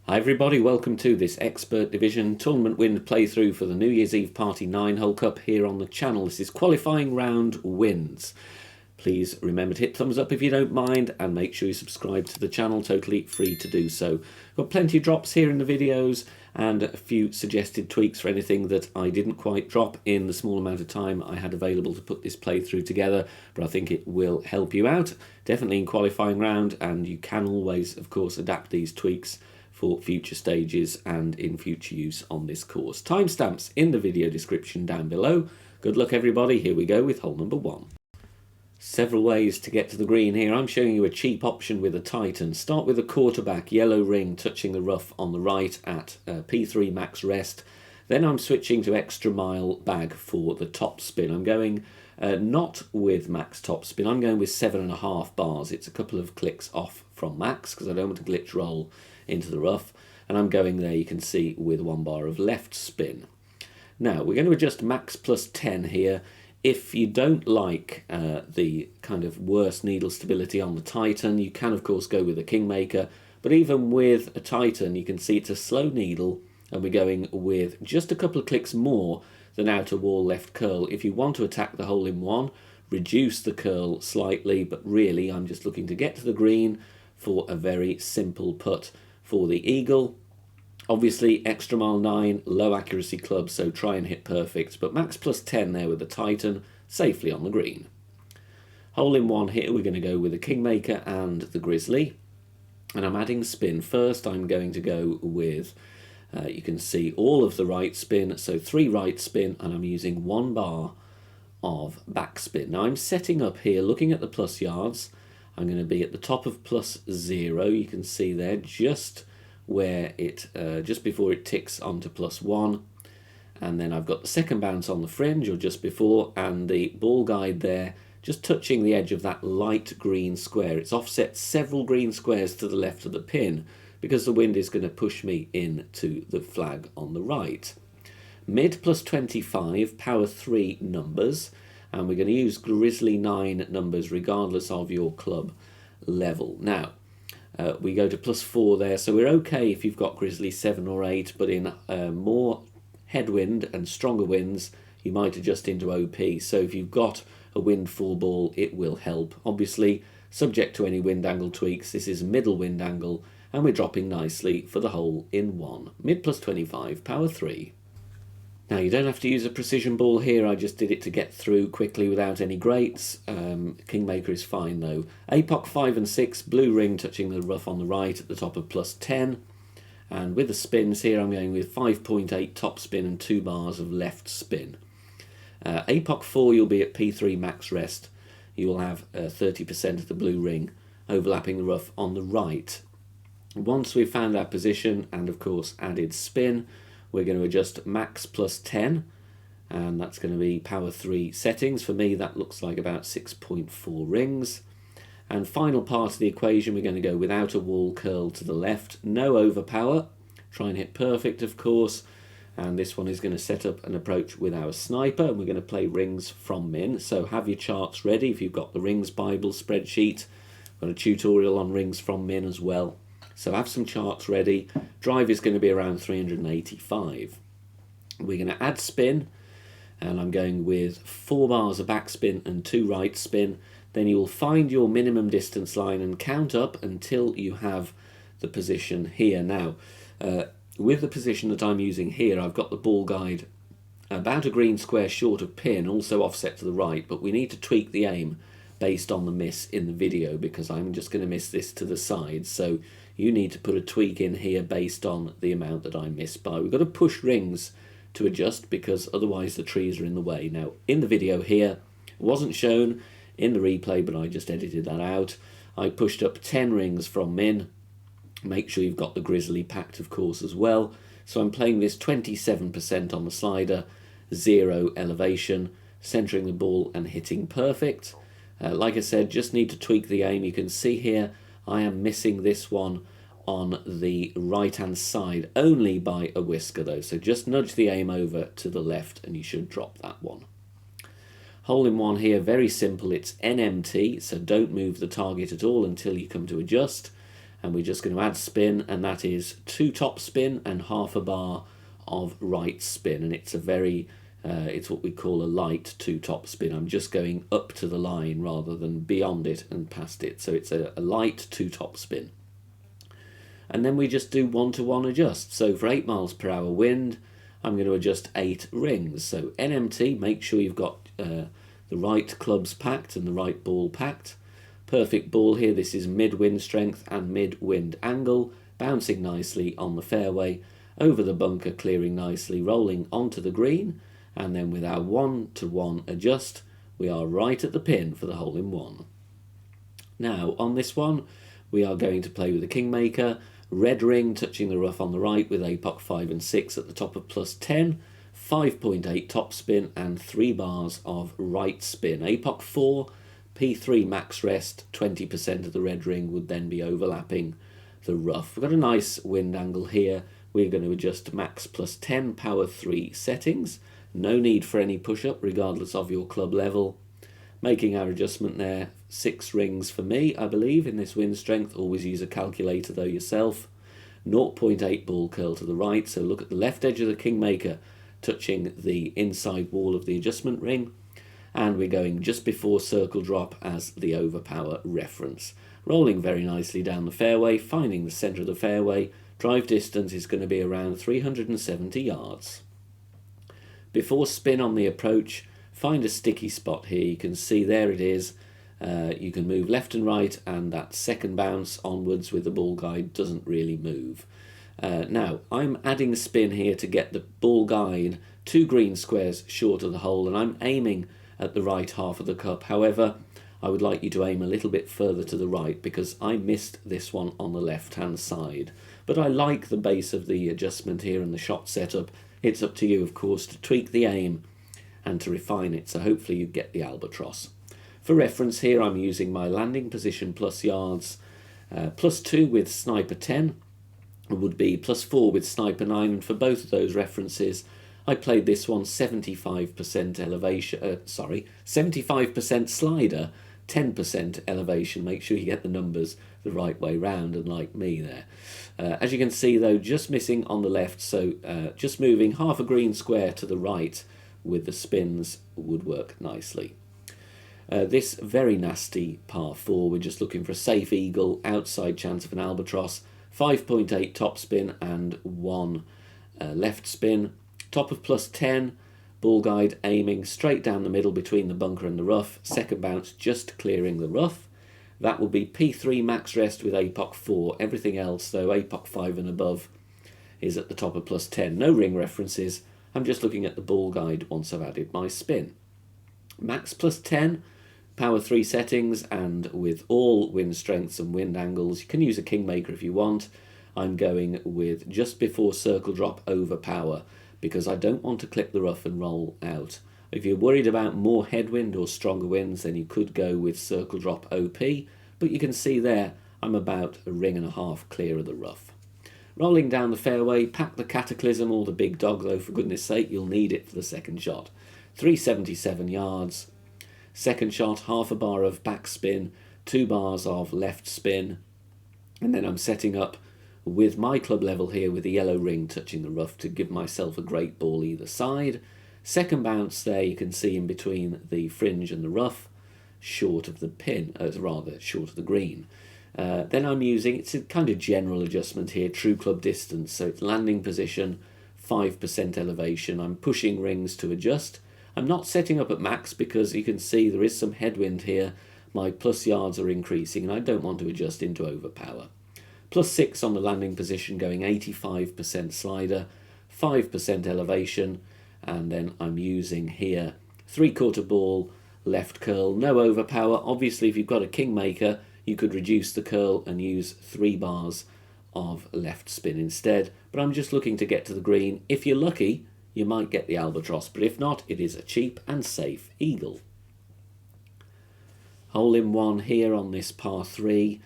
Hi everybody, welcome to this Expert Division Tournament Wind playthrough for the New Year's Eve Party 9 Hole Cup here on the channel. This is qualifying round wins. Please remember to hit thumbs up if you don't mind and make sure you subscribe to the channel, totally free to do so. Got plenty of drops here in the videos and a few suggested tweaks for anything that I didn't quite drop in the small amount of time I had available to put this playthrough together, but I think it will help you out, definitely in qualifying round, and you can always, of course, adapt these tweaks for future stages and in future use on this course. Timestamps in the video description down below. Good luck everybody, here we go with hole number 1. Several ways to get to the green here. I'm showing you a cheap option with a Titan. Start with a quarterback, yellow ring touching the rough on the right at P3 max rest. Then I'm switching to extra mile bag for the top spin. I'm going not with max top spin, I'm going with 7.5 bars. It's a couple of clicks off from max because I don't want to glitch roll into the rough, and I'm going there, you can see, with 1 bar of left spin. Now we're going to adjust max plus 10 here. If you don't like the kind of worse needle stability on the Titan, you can of course go with a Kingmaker, but even with a Titan you can see it's a slow needle and we're going with just a couple of clicks more than outer wall left curl. If you want to attack the hole in one, reduce the curl slightly, but really I'm just looking to get to the green for a very simple putt for the eagle. Obviously extra mile 9, low accuracy club, so try and hit perfect, but max plus 10 there with the Titan, safely on the green. Hole in one here, we're going to go with the Kingmaker and the Grizzly, and I'm adding spin. First I'm going to go with, you can see all of the right spin, so 3 right spin, and I'm using 1 bar of back spin. Now I'm setting up here, looking at the plus yards, I'm going to be at the top of plus 0, you can see there, just where it, just before it ticks onto plus 1, and then I've got the second bounce on the fringe, or just before, and the ball guide there, just touching the edge of that light green square. It's offset several green squares to the left of the pin, because the wind is going to push me into the flag on the right. Mid plus 25, power 3 numbers, and we're going to use Grizzly 9 numbers regardless of your club level. Now, we go to plus 4 there, so we're okay if you've got Grizzly 7 or 8, but in more headwind and stronger winds, you might adjust into OP. So if you've got a wind 4 ball, it will help. Obviously, subject to any wind angle tweaks, this is middle wind angle, and we're dropping nicely for the hole in 1. Mid plus 25, power 3. Now you don't have to use a precision ball here, I just did it to get through quickly without any grates. Kingmaker is fine though. APOC 5 and 6, blue ring touching the rough on the right at the top of plus 10. And with the spins here I'm going with 5.8 top spin and 2 bars of left spin. APOC 4 you'll be at P3 max rest. You will have 30% of the blue ring overlapping the rough on the right. Once we've found our position and of course added spin, we're going to adjust max plus 10, and that's going to be power 3 settings. For me that looks like about 6.4 rings. And final part of the equation, we're going to go with outer wall curl to the left, no overpower, try and hit perfect of course, and this one is going to set up an approach with our sniper, and we're going to play rings from min. So have your charts ready if you've got the Rings Bible spreadsheet. Got a tutorial on rings from min as well. So have some charts ready. Drive is going to be around 385. We're going to add spin, and I'm going with 4 bars of back spin and 2 right spin. Then you will find your minimum distance line and count up until you have the position here. Now, with the position that I'm using here, I've got the ball guide about a green square short of pin, also offset to the right, but we need to tweak the aim based on the miss in the video because I'm just going to miss this to the side. So you need to put a tweak in here based on the amount that I missed by. We've got to push rings to adjust because otherwise the trees are in the way. Now in the video here, it wasn't shown in the replay, but I just edited that out. I pushed up 10 rings from min. Make sure you've got the Grizzly packed of course as well. So I'm playing this 27% on the slider, 0 elevation, centering the ball and hitting perfect. Like I said, just need to tweak the aim. You can see here I am missing this one on the right hand side only by a whisker though, so just nudge the aim over to the left and you should drop that one. Hole in one here, very simple, it's NMT, so don't move the target at all until you come to adjust, and we're just going to add spin, and that is 2 top spin and half a bar of right spin, and it's a very it's what we call a light 2 top spin. I'm just going up to the line rather than beyond it and past it, so it's a light 2 top spin. And then we just do 1-to-1 adjust. So for 8 miles per hour wind, I'm going to adjust 8 rings. So NMT, make sure you've got the right clubs packed and the right ball packed. Perfect ball here. This is mid wind strength and mid wind angle, bouncing nicely on the fairway, over the bunker, clearing nicely, rolling onto the green, and then with our 1-to-1 adjust, we are right at the pin for the hole-in-one. Now on this one, we are going to play with the Kingmaker, red ring touching the rough on the right with APOC 5 and 6 at the top of +10, 5.8 top spin and 3 bars of right spin. APOC 4, P3 max rest, 20% of the red ring would then be overlapping the rough. We've got a nice wind angle here. We're going to adjust max +10 power 3 settings. No need for any push-up regardless of your club level. Making our adjustment there, 6 rings for me, I believe, in this wind strength. Always use a calculator though yourself. 0.8 ball curl to the right, so look at the left edge of the Kingmaker touching the inside wall of the adjustment ring, and we're going just before circle drop as the overpower reference. Rolling very nicely down the fairway, finding the centre of the fairway. Drive distance is going to be around 370 yards. Before spin on the approach, find a sticky spot here. You can see there it is. You can move left and right, and that second bounce onwards with the ball guide doesn't really move. Now, I'm adding spin here to get the ball guide 2 green squares short of the hole, and I'm aiming at the right half of the cup. However, I would like you to aim a little bit further to the right because I missed this one on the left-hand side. But I like the base of the adjustment here and the shot setup. It's up to you, of course, to tweak the aim and to refine it, so hopefully you get the albatross. For reference here, I'm using my landing position plus yards, +2 with sniper 10, it would be +4 with sniper 9, and for both of those references, I played this one 75% elevation, 75% slider, 10% elevation. Make sure you get the numbers the right way round, and like me there. As you can see though, just missing on the left, so just moving half a green square to the right with the spins would work nicely. This very nasty par 4, we're just looking for a safe eagle, outside chance of an albatross, 5.8 top spin and 1 left spin, top of +10, ball guide aiming straight down the middle between the bunker and the rough, second bounce just clearing the rough. That will be P3 max rest with APOC 4, everything else though APOC 5 and above is at the top of +10. No ring references, I'm just looking at the ball guide once I've added my spin. Max +10, power 3 settings, and with all wind strengths and wind angles. You can use a Kingmaker if you want. I'm going with just before circle drop over power because I don't want to clip the rough and roll out. If you're worried about more headwind or stronger winds, then you could go with circle drop OP, but you can see there I'm about 1.5 rings clear of the rough. Rolling down the fairway, pack the Cataclysm or the big dog though, for goodness sake, you'll need it for the second shot. 377 yards. Second shot, half a bar of backspin, 2 bars of left spin, and then I'm setting up with my club level here with the yellow ring touching the rough to give myself a great ball either side. Second bounce there, you can see in between the fringe and the rough, short of the pin, rather short of the green. Then I'm using, it's a kind of general adjustment here, true club distance, so it's landing position, 5% elevation. I'm pushing rings to adjust. I'm not setting up at max because you can see there is some headwind here. My plus yards are increasing and I don't want to adjust into overpower. +6 on the landing position, going 85% slider, 5% elevation, and then I'm using here 3/4 ball, left curl, no overpower. Obviously if you've got a Kingmaker, you could reduce the curl and use 3 bars of left spin instead, but I'm just looking to get to the green. If you're lucky, you might get the albatross, but if not, it is a cheap and safe eagle. Hole-in-one here on this par 3.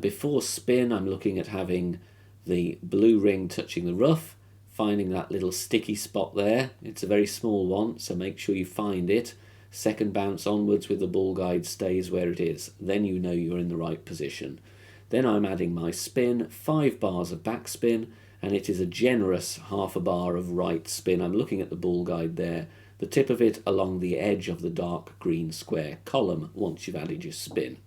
Before spin, I'm looking at having the blue ring touching the rough, finding that little sticky spot there. It's a very small one, so make sure you find it. Second bounce onwards with the ball guide stays where it is. Then you know you're in the right position. Then I'm adding my spin, 5 bars of backspin, and it is a generous half a bar of right spin. I'm looking at the ball guide there, the tip of it along the edge of the dark green square column once you've added your spin.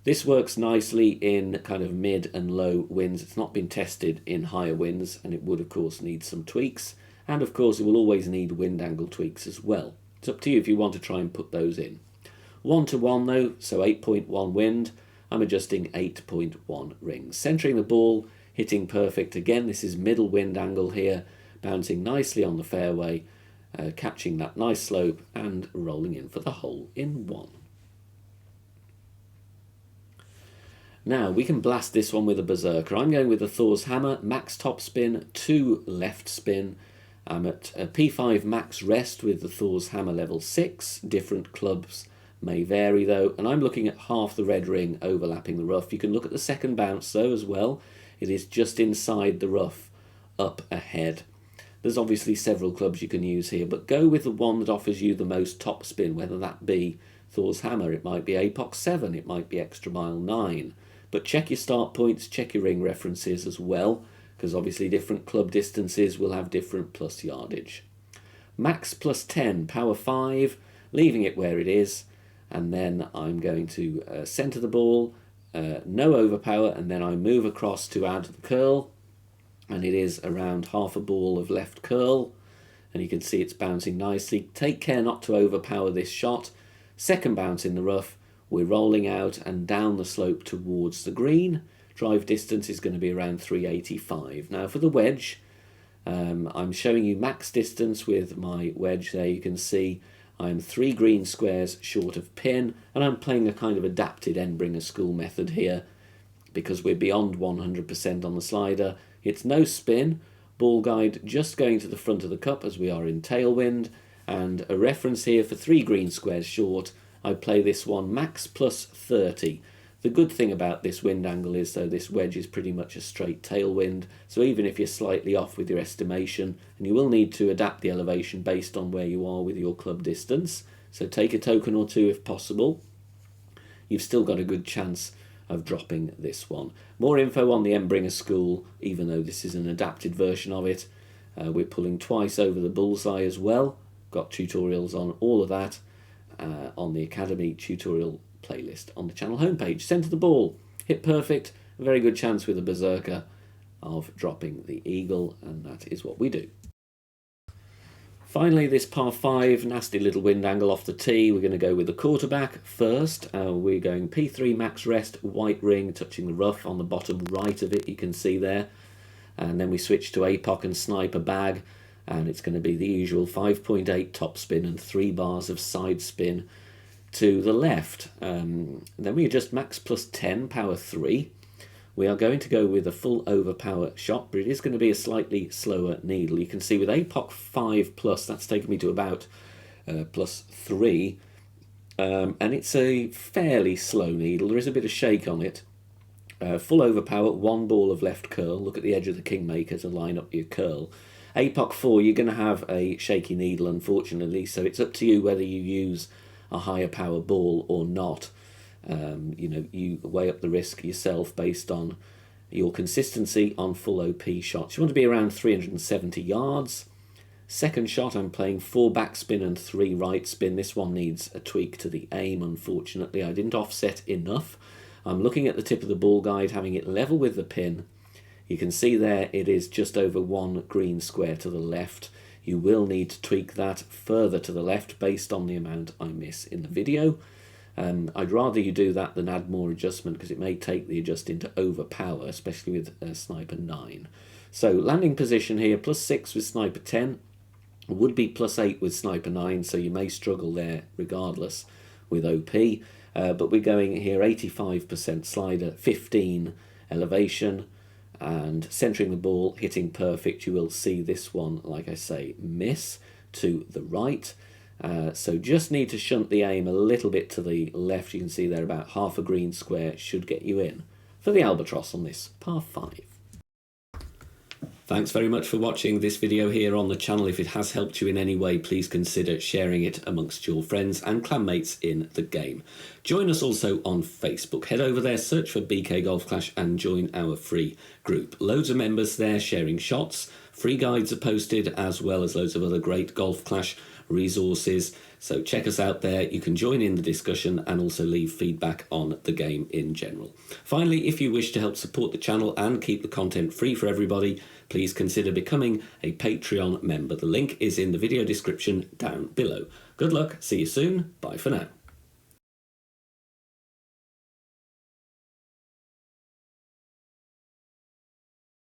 This works nicely in kind of mid and low winds. It's not been tested in higher winds, and it would of course need some tweaks, and of course it will always need wind angle tweaks as well. It's up to you if you want to try and put those in. 1 to 1 though, so 8.1 wind. I'm adjusting 8.1 rings. Centering the ball, hitting perfect. Again, this is middle wind angle here, bouncing nicely on the fairway, catching that nice slope and rolling in for the hole in 1. Now we can blast this one with a berserker. I'm going with the Thor's Hammer, max top spin, 2 left spin. I'm at a P5 max rest with the Thor's Hammer level 6. Different clubs may vary though, and I'm looking at half the red ring overlapping the rough. You can look at the second bounce though as well. It is just inside the rough, up ahead. There's obviously several clubs you can use here, but go with the one that offers you the most top spin, whether that be Thor's Hammer, it might be Apox 7, it might be Extra Mile 9. But check your start points, check your ring references as well, because obviously different club distances will have different plus yardage. Max plus 10, power 5, leaving it where it is, and then I'm going to centre the ball, no overpower, and then I move across to add the curl, and it is around half a ball of left curl, and you can see it's bouncing nicely. Take care not to overpower this shot. Second bounce in the rough, we're rolling out and down the slope towards the green. Drive distance is going to be around 385. Now for the wedge, I'm showing you max distance with my wedge there. You can see I'm 3 green squares short of pin, and I'm playing a kind of adapted Endbringer School method here because we're beyond 100% on the slider. It's no spin, ball guide just going to the front of the cup as we are in tailwind, and a reference here for 3 green squares short. I play this one max plus 30. The good thing about this wind angle is though this wedge is pretty much a straight tailwind, so even if you're slightly off with your estimation, and you will need to adapt the elevation based on where you are with your club distance, so take a token or two if possible, you've still got a good chance of dropping this one. More info on the Endbringer School, even though this is an adapted version of it. We're pulling twice over the bullseye as well. Got tutorials on all of that on the Academy tutorial playlist on the channel homepage. Centre the ball, hit perfect, a very good chance with a berserker of dropping the eagle, and that is what we do. Finally, this par 5, nasty little wind angle off the tee. We're going to go with the quarterback first. We're going P3 max rest, white ring, touching the rough on the bottom right of it, you can see there. And then we switch to APOC and sniper bag, and it's going to be the usual 5.8 top spin and 3 bars of side spin to the left. Then we adjust max plus 10, power 3. We are going to go with a full overpower shot, but it is going to be a slightly slower needle. You can see with APOC 5 plus, that's taken me to about plus 3. And it's a fairly slow needle. There is a bit of shake on it. Full overpower, 1 ball of left curl. Look at the edge of the Kingmaker to line up your curl. APOC 4, you're going to have a shaky needle, unfortunately, so it's up to you whether you use a higher power ball or not. You know, you weigh up the risk yourself based on your consistency on full OP shots. You want to be around 370 yards. Second shot, I'm playing 4 backspin and 3 right spin. This one needs a tweak to the aim, unfortunately. I didn't offset enough. I'm looking at the tip of the ball guide, having it level with the pin. You can see there it is just over 1 green square to the left. You will need to tweak that further to the left based on the amount I miss in the video. I'd rather you do that than add more adjustment, because it may take the adjusting to overpower, especially with Sniper 9. So landing position here, plus 6 with Sniper 10, would be plus 8 with Sniper 9, so you may struggle there regardless with OP. But we're going here 85% slider, 15 elevation, and centering the ball, hitting perfect. You will see this one, like I say, miss to the right. So just need to shunt the aim a little bit to the left. You can see there about half a green square should get you in for the albatross on this par 5. Thanks very much for watching this video here on the channel. If it has helped you in any way, please consider sharing it amongst your friends and clanmates in the game. Join us also on Facebook. Head over there, search for BK Golf Clash and join our free group. Loads of members there sharing shots. Free guides are posted, as well as loads of other great Golf Clash resources. So check us out there. You can join in the discussion and also leave feedback on the game in general. Finally, if you wish to help support the channel and keep the content free for everybody, please consider becoming a Patreon member. The link is in the video description down below. Good luck, see you soon, bye for now.